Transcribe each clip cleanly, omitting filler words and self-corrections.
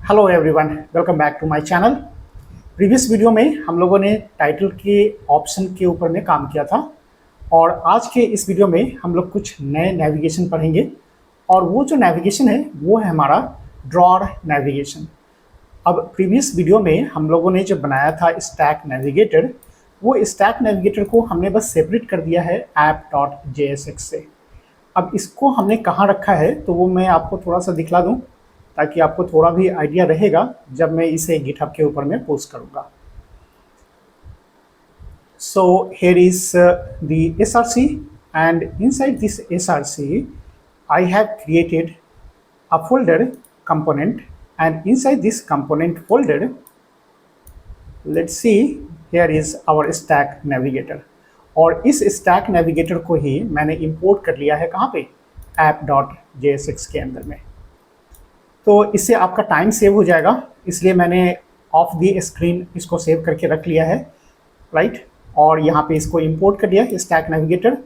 Hello everyone, welcome back to my channel. Previous video में हम लोगों ने टाइटल के ऑप्शन के ऊपर में काम किया था और आज के इस वीडियो में हम लोग कुछ नए नेविगेशन पढ़ेंगे और वो जो नेविगेशन है वो है हमारा ड्रॉर नेविगेशन। अब प्रीवियस वीडियो में हम लोगों ने जो बनाया था स्टैक नेविगेटर, वो स्टैक नेविगेटर को हमने बस सेपरेट कर दिया है app.jsx से। अब इसको हमने कहाँ रखा है तो वो मैं आपको थोड़ा सा दिखला दूँ ताकि आपको थोड़ा भी आइडिया रहेगा जब मैं इसे गिटहब के ऊपर में पोस्ट करूँगा। So here is the SRC, and inside this SRC I have created a folder component, and inside this component folder let's see here is our stack navigator। और इस stack navigator को ही मैंने import कर लिया है कहाँ पे, app.jsx के अंदर में। तो इससे आपका टाइम सेव हो जाएगा, इसलिए मैंने ऑफ दी स्क्रीन इसको सेव करके रख लिया है, राइट। और यहाँ पे इसको इंपोर्ट कर लिया स्टैक नेविगेटर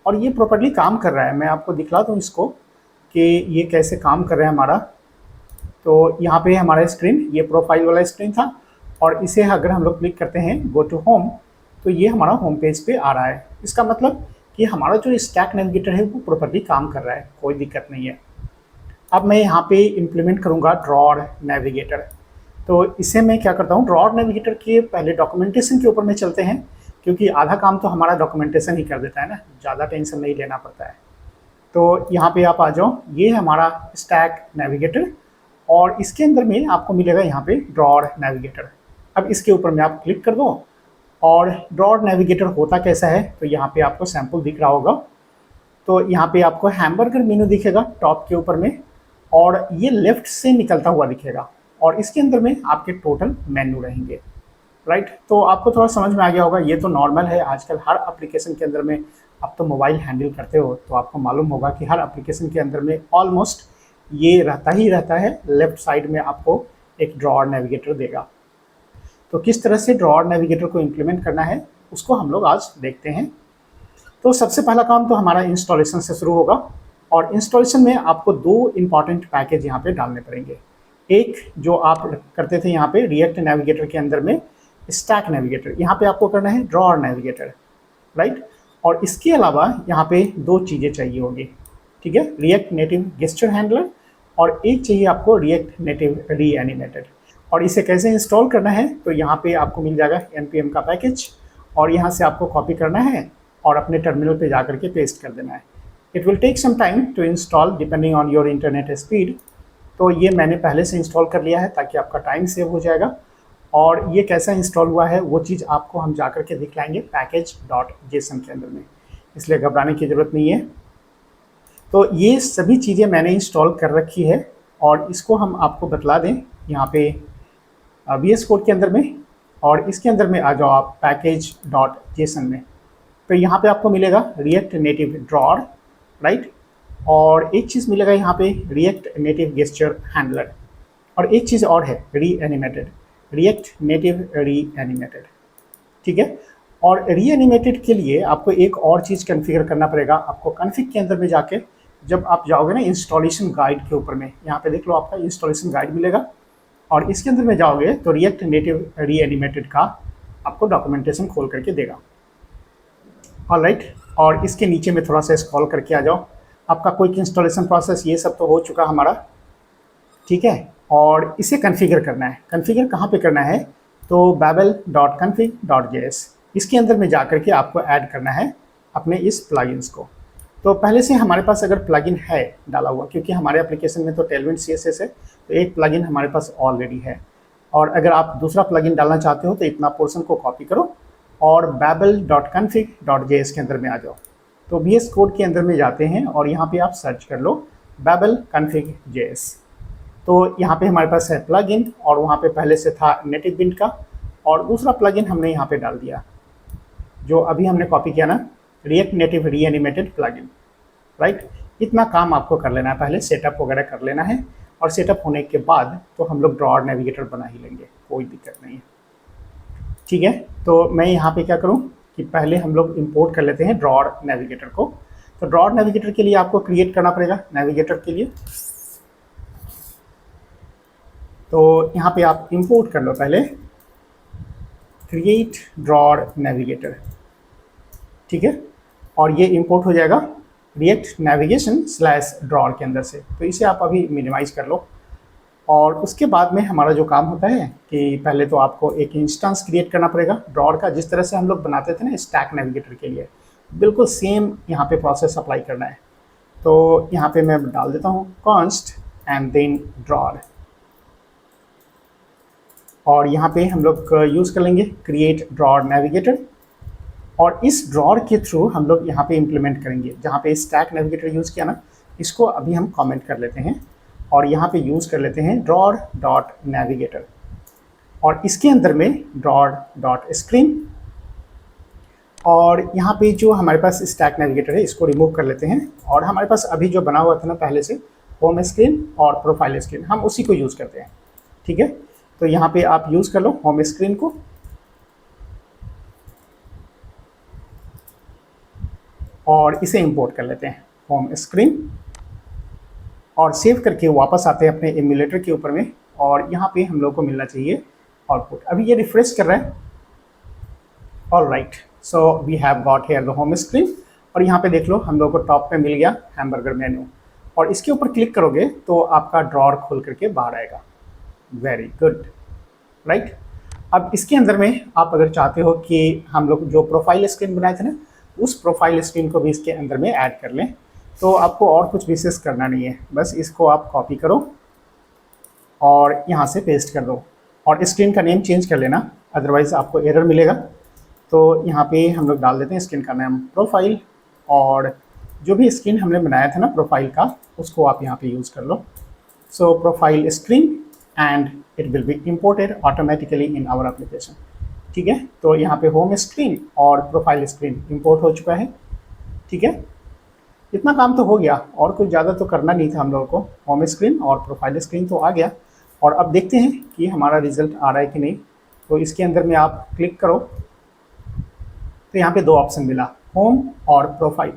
और ये प्रॉपर्ली काम कर रहा है। मैं आपको दिखला दूँ इसको कि ये कैसे काम कर रहा है हमारा। तो यहाँ पे हमारा स्क्रीन, ये प्रोफाइल वाला स्क्रीन था और इसे अगर हम लोग क्लिक करते हैं गो टू होम तो ये हमारा होम पेज पे आ रहा है। इसका मतलब कि हमारा जो स्टैक नेविगेटर है वो प्रॉपर्ली काम कर रहा है, कोई दिक्कत नहीं है। अब मैं यहाँ पे इम्प्लीमेंट करूँगा ड्रॉर नेविगेटर। तो इसे मैं क्या करता हूँ, ड्रॉर नेविगेटर के पहले डॉक्यूमेंटेशन के ऊपर में चलते हैं, क्योंकि आधा काम तो हमारा डॉक्यूमेंटेशन ही कर देता है ना, ज़्यादा टेंशन नहीं लेना पड़ता है। तो यहाँ पे आप आ जाओ, ये है हमारा स्टैक नेविगेटर और इसके अंदर में आपको मिलेगा यहाँ पे ड्रॉर नेविगेटर। अब इसके ऊपर में आप क्लिक कर दो और ड्रॉर नेविगेटर होता कैसा है तो यहाँ पे आपको सैम्पल दिख रहा होगा। तो यहाँ पे आपको हैमबर्गर मेनू दिखेगा टॉप के ऊपर में और ये लेफ्ट से निकलता हुआ दिखेगा और इसके अंदर में आपके टोटल मेन्यू रहेंगे, राइट। तो आपको थोड़ा समझ में आ गया होगा, ये तो नॉर्मल है। आजकल हर एप्लीकेशन के अंदर में आप तो मोबाइल हैंडल करते हो तो आपको मालूम होगा कि हर एप्लीकेशन के अंदर में ऑलमोस्ट ये रहता ही रहता है, लेफ्ट साइड में आपको एक ड्रॉर नेविगेटर देगा। तो किस तरह से ड्रॉर नेविगेटर को इम्प्लीमेंट करना है उसको हम लोग आज देखते हैं। तो सबसे पहला काम तो हमारा इंस्टॉलेशन से शुरू होगा और इंस्टॉलेशन में आपको दो इम्पॉर्टेंट पैकेज यहाँ पे डालने पड़ेंगे। एक जो आप करते थे यहाँ पे रिएक्ट नेविगेटर के अंदर में स्टैक नेविगेटर, यहाँ पे आपको करना है ड्रॉर नेविगेटर, राइट। और इसके अलावा यहाँ पे दो चीज़ें चाहिए होगी, ठीक है, रिएक्ट नेटिव गेस्चर हैंडलर और एक चाहिए आपको रिएक्ट नेटिव रीएनिमेटेड। और इसे कैसे इंस्टॉल करना है तो यहाँ पे आपको मिल जाएगा npm का पैकेज और यहाँ से आपको कॉपी करना है और अपने टर्मिनल पे जा करके पेस्ट कर देना है। It will take some time to install depending on your internet speed. तो ये मैंने पहले से इंस्टॉल कर लिया है ताकि आपका टाइम सेव हो जाएगा। और ये कैसा इंस्टॉल हुआ है वो चीज़ आपको हम जा करके दिखलाएंगे package.json के अंदर में, इसलिए घबराने की ज़रूरत नहीं है। तो ये सभी चीज़ें मैंने इंस्टॉल कर रखी है और इसको हम आपको बतला दें यहाँ पे VS कोड के अंदर में और इसके अंदर में आ जाओ आप package.json में। तो यहाँ पे आपको मिलेगा रिएक्ट नेटिव ड्रॉर, राइट। और एक चीज़ मिलेगा यहाँ पे रिएक्ट नेटिव गेस्चर हैंडलर और एक चीज़ और है रीएनिमेटेड, रिएक्ट नेटिव रीएनिमेटेड, ठीक है। और रीएनिमेटेड के लिए आपको एक और चीज़ कॉन्फ़िगर करना पड़ेगा। आपको कॉन्फ़िग के अंदर में जाके जब आप जाओगे ना इंस्टॉलेशन गाइड के ऊपर में, यहाँ पे देख लो आपका इंस्टॉलेशन गाइड मिलेगा और इसके अंदर में जाओगे तो रिएक्ट नेटिव रीएनिमेटेड का आपको डॉक्यूमेंटेशन खोल करके देगा, ऑलराइट। और इसके नीचे में थोड़ा सा स्क्रॉल करके आ जाओ, आपका क्विक इंस्टॉलेशन प्रोसेस ये सब तो हो चुका हमारा, ठीक है। और इसे कॉन्फ़िगर करना है। कॉन्फ़िगर कहाँ पे करना है तो babel.config.js, इसके अंदर में जा करके आपको ऐड करना है अपने इस प्लगइन्स को। तो पहले से हमारे पास अगर प्लगइन है डाला हुआ, क्योंकि हमारे एप्लीकेशन में तो टेलविंड CSS है तो एक प्लगइन हमारे पास ऑलरेडी है। और अगर आप दूसरा प्लगइन डालना चाहते हो तो इतना पोर्शन को कॉपी करो और babel.config.js के अंदर में आ जाओ। तो VS कोड के अंदर में जाते हैं और यहाँ पे आप सर्च कर लो babel config.js। तो यहाँ पे हमारे पास है प्लगइन और वहाँ पे पहले से था नेटिव बिंट का और दूसरा प्लगइन हमने यहाँ पे डाल दिया जो अभी हमने कॉपी किया ना, रिएक्ट नेटिव रीएनिमेटेड प्लगइन, राइट। इतना काम आपको कर लेना है, पहले सेटअप वगैरह कर लेना है और सेटअप होने के बाद तो हम लोग ड्रॉर नेविगेटर बना ही लेंगे, कोई दिक्कत नहीं है, ठीक है। तो मैं यहाँ पे क्या करूँ कि पहले हम लोग इंपोर्ट कर लेते हैं ड्रॉर नेविगेटर को। तो ड्रॉर नेविगेटर के लिए आपको क्रिएट करना पड़ेगा नेविगेटर के लिए। तो यहाँ पे आप इंपोर्ट कर लो पहले क्रिएट ड्रॉर नेविगेटर, ठीक है, और ये इंपोर्ट हो जाएगा रिएक्ट नेविगेशन स्लैश ड्रॉर के अंदर से। तो इसे आप अभी मिनिमाइज कर लो। और उसके बाद में हमारा जो काम होता है कि पहले तो आपको एक इंस्टेंस क्रिएट करना पड़ेगा ड्रॉर का, जिस तरह से हम लोग बनाते थे ना स्टैक नेविगेटर के लिए, बिल्कुल सेम यहाँ पे प्रोसेस अप्लाई करना है। तो यहाँ पे मैं डाल देता हूँ कॉन्स्ट एंड देन ड्रॉर, और यहाँ पे हम लोग यूज़ कर लेंगे क्रिएट ड्रॉर नेविगेटर, और इस ड्रॉर के थ्रू हम लोग यहाँ पे इम्प्लीमेंट करेंगे। जहाँ पे स्टैक नेविगेटर यूज़ किया ना, इसको अभी हम कमेंट कर लेते हैं और यहाँ पे यूज़ कर लेते हैं ड्रॉर डॉट नेविगेटर, और इसके अंदर में ड्रॉर डॉट स्क्रीन, और यहाँ पे जो हमारे पास स्टैक नेविगेटर है इसको रिमूव कर लेते हैं, और हमारे पास अभी जो बना हुआ था ना पहले से होम स्क्रीन और प्रोफाइल स्क्रीन, हम उसी को यूज़ करते हैं, ठीक है। तो यहाँ पे आप यूज़ कर लो होम स्क्रीन को, और इसे इंपोर्ट कर लेते हैं होम स्क्रीन, और सेव करके वापस आते हैं अपने एमुलेटर के ऊपर में, और यहाँ पे हम लोग को मिलना चाहिए आउटपुट। अभी ये रिफ्रेश कर रहा है। All right, so we have got here the home screen, और यहाँ पे देख लो हम लोग को टॉप पे मिल गया हैमबर्गर मेनू, और इसके ऊपर क्लिक करोगे तो आपका ड्रॉर खोल करके बाहर आएगा। Very good, right. अब इसके अंदर में आप अगर चाहते हो कि हम लोग जो प्रोफाइल स्क्रीन बनाए थे ना, उस प्रोफाइल स्क्रीन को भी इसके अंदर में ऐड कर लें, तो आपको और कुछ विशेष करना नहीं है, बस इसको आप कॉपी करो और यहाँ से पेस्ट कर दो, और स्क्रीन का नेम चेंज कर लेना, अदरवाइज़ आपको एरर मिलेगा। तो यहाँ पे हम लोग डाल देते हैं स्क्रीन का नाम प्रोफाइल, और जो भी स्क्रीन हमने बनाया था ना प्रोफाइल का, उसको आप यहाँ पे यूज़ कर लो। So profile screen and it will be imported automatically in our application, ठीक है। तो यहाँ पे होम स्क्रीन और प्रोफाइल स्क्रीन इंपोर्ट हो चुका है, ठीक है। इतना काम तो हो गया, और कुछ ज़्यादा तो करना नहीं था हम लोगों को। होम स्क्रीन और प्रोफाइल स्क्रीन तो आ गया, और अब देखते हैं कि हमारा रिजल्ट आ रहा है कि नहीं। तो इसके अंदर में आप क्लिक करो तो यहाँ पे दो ऑप्शन मिला, होम और प्रोफाइल।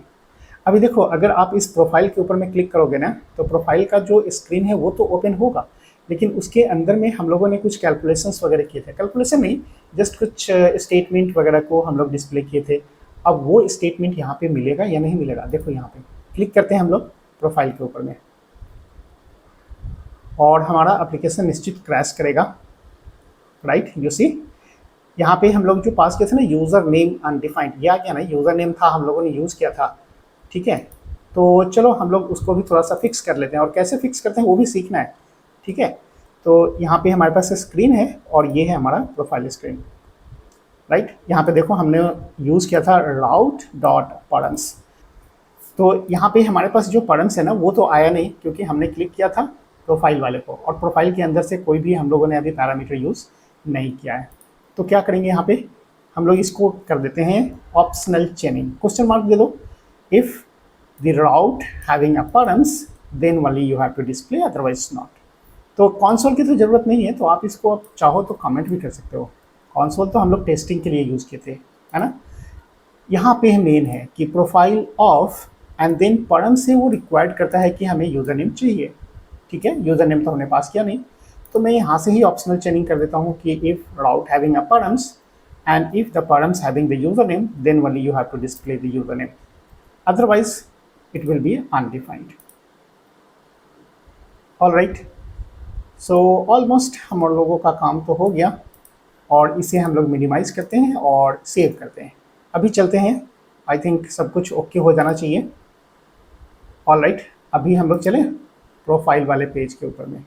अभी देखो अगर आप इस प्रोफाइल के ऊपर में क्लिक करोगे ना, तो प्रोफाइल का जो स्क्रीन है वो तो ओपन होगा, लेकिन उसके अंदर में हम लोगों ने कुछ कैलकुलेशंस वगैरह किए थे, कैलकुलेशन नहीं, जस्ट कुछ स्टेटमेंट वगैरह को हम लोग डिस्प्ले किए थे। अब वो स्टेटमेंट यहाँ पे मिलेगा या नहीं मिलेगा, देखो यहाँ पे क्लिक करते हैं हम लोग प्रोफाइल के ऊपर में, और हमारा एप्लीकेशन निश्चित क्रैश करेगा, राइट। यू सी यहाँ पे हम लोग जो पास किए थे ना यूज़र नेम अनडिफाइंड, या क्या ना यूज़र नेम था हम लोगों ने यूज़ किया था, ठीक है। तो चलो हम लोग उसको भी थोड़ा सा फिक्स कर लेते हैं, और कैसे फिक्स करते हैं वो भी सीखना है, ठीक है। तो यहाँ पे हमारे पास स्क्रीन है, और ये है हमारा प्रोफाइल स्क्रीन, राइट। यहाँ पे देखो हमने यूज़ किया था राउट डॉट परम्स, तो यहाँ पे हमारे पास जो परम्स है ना वो तो आया नहीं, क्योंकि हमने क्लिक किया था प्रोफाइल वाले को, और प्रोफाइल के अंदर से कोई भी हम लोगों ने अभी पैरामीटर यूज़ नहीं किया है। तो क्या करेंगे यहाँ पे हम लोग इसको कर देते हैं ऑप्शनल चेनिंग, क्वेश्चन मार्क दे दो, if the route having a params then only you have to display otherwise not. तो कॉन्सोल की तो ज़रूरत नहीं है, तो आप इसको आप चाहो तो कमेंट भी कर सकते हो। कॉन्सोल तो हम लोग टेस्टिंग के लिए यूज़ किए थे, है ना। यहाँ पे मेन है कि प्रोफाइल ऑफ एंड देन परम से वो रिक्वायर्ड करता है कि हमें यूज़र नेम चाहिए, ठीक है। यूज़र नेम तो हमने पास किया नहीं, तो मैं यहाँ से ही ऑप्शनल चेनिंग कर देता हूँ कि if route having a params and if the params having the user name then only you have to display the user name, otherwise it will be undefined. All right, so almost हम लोगों का काम तो हो गया, और इसे हम लोग मिनिमाइज़ करते हैं और सेव करते हैं। अभी चलते हैं, आई थिंक सब कुछ ओके हो जाना चाहिए। ऑल राइट, अभी हम लोग चलें प्रोफाइल वाले पेज के ऊपर में।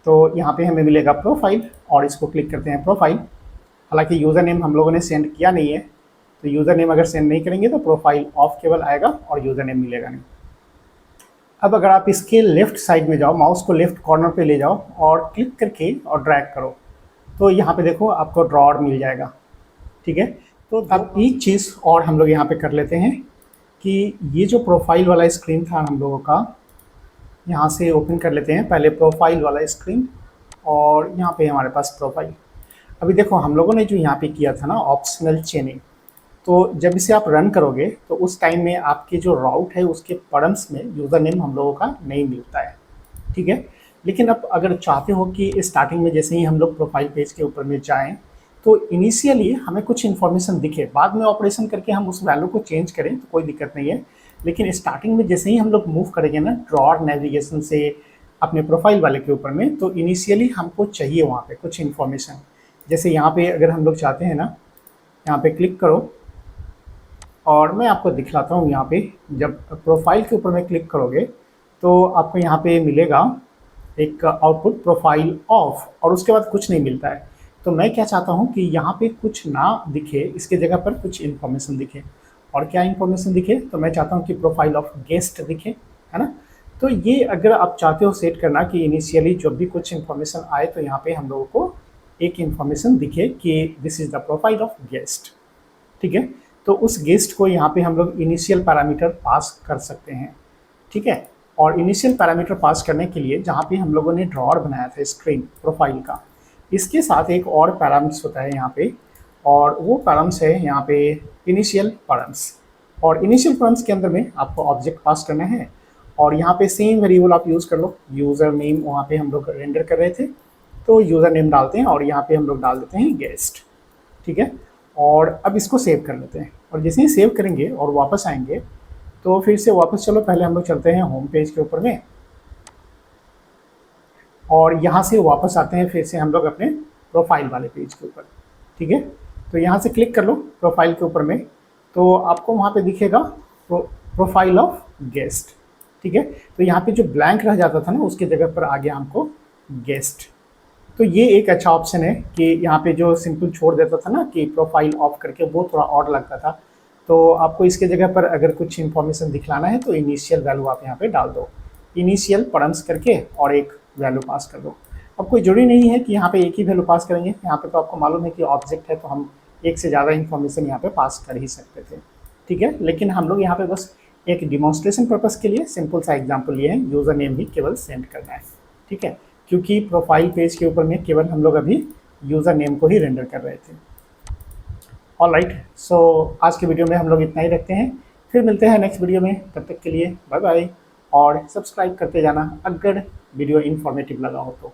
तो यहाँ पे हमें मिलेगा प्रोफाइल, और इसको क्लिक करते हैं प्रोफाइल। हालांकि यूज़र नेम हम लोगों ने सेंड किया नहीं है, तो यूज़र नेम अगर सेंड नहीं करेंगे तो प्रोफाइल ऑफ केवल आएगा और यूज़र नेम मिलेगा नहीं। अब अगर आप इसके लेफ़्ट साइड में जाओ, माउस को लेफ़्ट कॉर्नर पे ले जाओ और क्लिक करके और ड्रैग करो, तो यहाँ पे देखो आपको ड्रॉर मिल जाएगा, ठीक है। तो अब एक चीज़ और हम लोग यहाँ पे कर लेते हैं कि ये जो प्रोफाइल वाला स्क्रीन था हम लोगों का, यहाँ से ओपन कर लेते हैं पहले प्रोफाइल वाला स्क्रीन, और यहाँ पे हमारे पास प्रोफाइल। अभी देखो हम लोगों ने जो यहाँ पे किया था ना ऑप्शनल चेनिंग, तो जब इसे आप रन करोगे तो उस टाइम में आपके जो राउट है उसके परम्स में यूज़र नेम हम लोगों का नहीं मिलता है, ठीक है। लेकिन अब अगर चाहते हो कि स्टार्टिंग में जैसे ही हम लोग प्रोफाइल पेज के ऊपर में जाएं तो इनिशियली हमें कुछ इन्फॉर्मेशन दिखे, बाद में ऑपरेशन करके हम उस वैल्यू को चेंज करें तो कोई दिक्कत नहीं है, लेकिन स्टार्टिंग में जैसे ही हम लोग मूव करेंगे ना ड्रॉर नेविगेशन से अपने प्रोफाइल वाले के ऊपर में, तो इनिशियली हमको चाहिए वहाँ पे कुछ इन्फॉर्मेशन। जैसे यहाँ पे अगर हम लोग चाहते हैं ना, यहाँ पे क्लिक करो और मैं आपको दिखलाता हूँ। यहाँ पे जब प्रोफाइल के ऊपर में क्लिक करोगे तो आपको यहाँ पे मिलेगा एक आउटपुट प्रोफाइल ऑफ, और उसके बाद कुछ नहीं मिलता है। तो मैं क्या चाहता हूँ कि यहाँ पे कुछ ना दिखे, इसके जगह पर कुछ इन्फॉर्मेशन दिखे। और क्या इन्फॉर्मेशन दिखे, तो मैं चाहता हूँ कि प्रोफाइल ऑफ गेस्ट दिखे, है ना। तो ये अगर आप चाहते हो सेट करना कि इनिशियली जब भी कुछ इन्फॉर्मेशन आए तो यहाँ पे हम लोगों को एक इन्फॉर्मेशन दिखे कि this is the profile of guest, ठीक है। तो उस गेस्ट को यहाँ पे हम लोग इनिशियल पैरामीटर पास कर सकते हैं, ठीक है। और इनिशियल पैरामीटर पास करने के लिए जहाँ पे हम लोगों ने ड्रॉअर बनाया था स्क्रीन प्रोफाइल का, इसके साथ एक और पैरामीटर्स होता है यहाँ पे, और वो पैराम्स है यहाँ पे इनिशियल पैराम्स। और इनिशियल पैराम्स के अंदर में आपको ऑब्जेक्ट पास करना है, और यहाँ पे सेम वेरिएबल आप यूज़ कर लो। यूज़र नेम वहाँ पे हम लोग रेंडर कर रहे थे तो यूज़र नेम डालते हैं, और यहाँ पे हम लोग डाल देते हैं गेस्ट, ठीक है। और अब इसको सेव कर लेते हैं, और जैसे ही सेव करेंगे और वापस आएंगे तो फिर से वापस चलो, पहले हम लोग चलते हैं होम पेज के ऊपर में, और यहाँ से वापस आते हैं फिर से हम लोग अपने प्रोफाइल वाले पेज के ऊपर, ठीक है। तो यहाँ से क्लिक कर लो प्रोफाइल के ऊपर में, तो आपको वहाँ पे दिखेगा प्रोफाइल ऑफ गेस्ट, ठीक है। तो यहाँ पे जो ब्लैंक रह जाता था ना उसके जगह पर आ गया हमको गेस्ट। तो ये एक अच्छा ऑप्शन है कि यहाँ पे जो सिंपल छोड़ देता था ना कि प्रोफाइल ऑफ करके, वो थोड़ा ऑड लगता था। तो आपको इसके जगह पर अगर कुछ इन्फॉर्मेशन दिखलाना है तो इनिशियल वैल्यू आप यहाँ पे डाल दो, इनिशियल परम्स करके और एक वैल्यू पास कर दो। अब कोई जरूरी नहीं है कि यहाँ पे एक ही वैल्यू पास करेंगे, यहाँ पे तो आपको मालूम है कि ऑब्जेक्ट है तो हम एक से ज़्यादा इन्फॉर्मेशन यहाँ पे पास कर ही सकते थे, ठीक है। लेकिन हम लोग यहाँ पे बस एक डिमॉन्स्ट्रेशन पर्पज़ के लिए सिंपल सा एग्जाम्पल लिए हैं, यूज़र नेम ही केवल सेंड करना है, ठीक है। क्योंकि प्रोफाइल पेज के ऊपर में केवल हम लोग अभी यूज़र नेम को ही रेंडर कर रहे थे। ऑलराइट, सो आज के वीडियो में हम लोग इतना ही रखते हैं, फिर मिलते हैं नेक्स्ट वीडियो में। तब तक के लिए बाय बाय, और सब्सक्राइब करते जाना अगर वीडियो इन्फॉर्मेटिव लगा हो तो।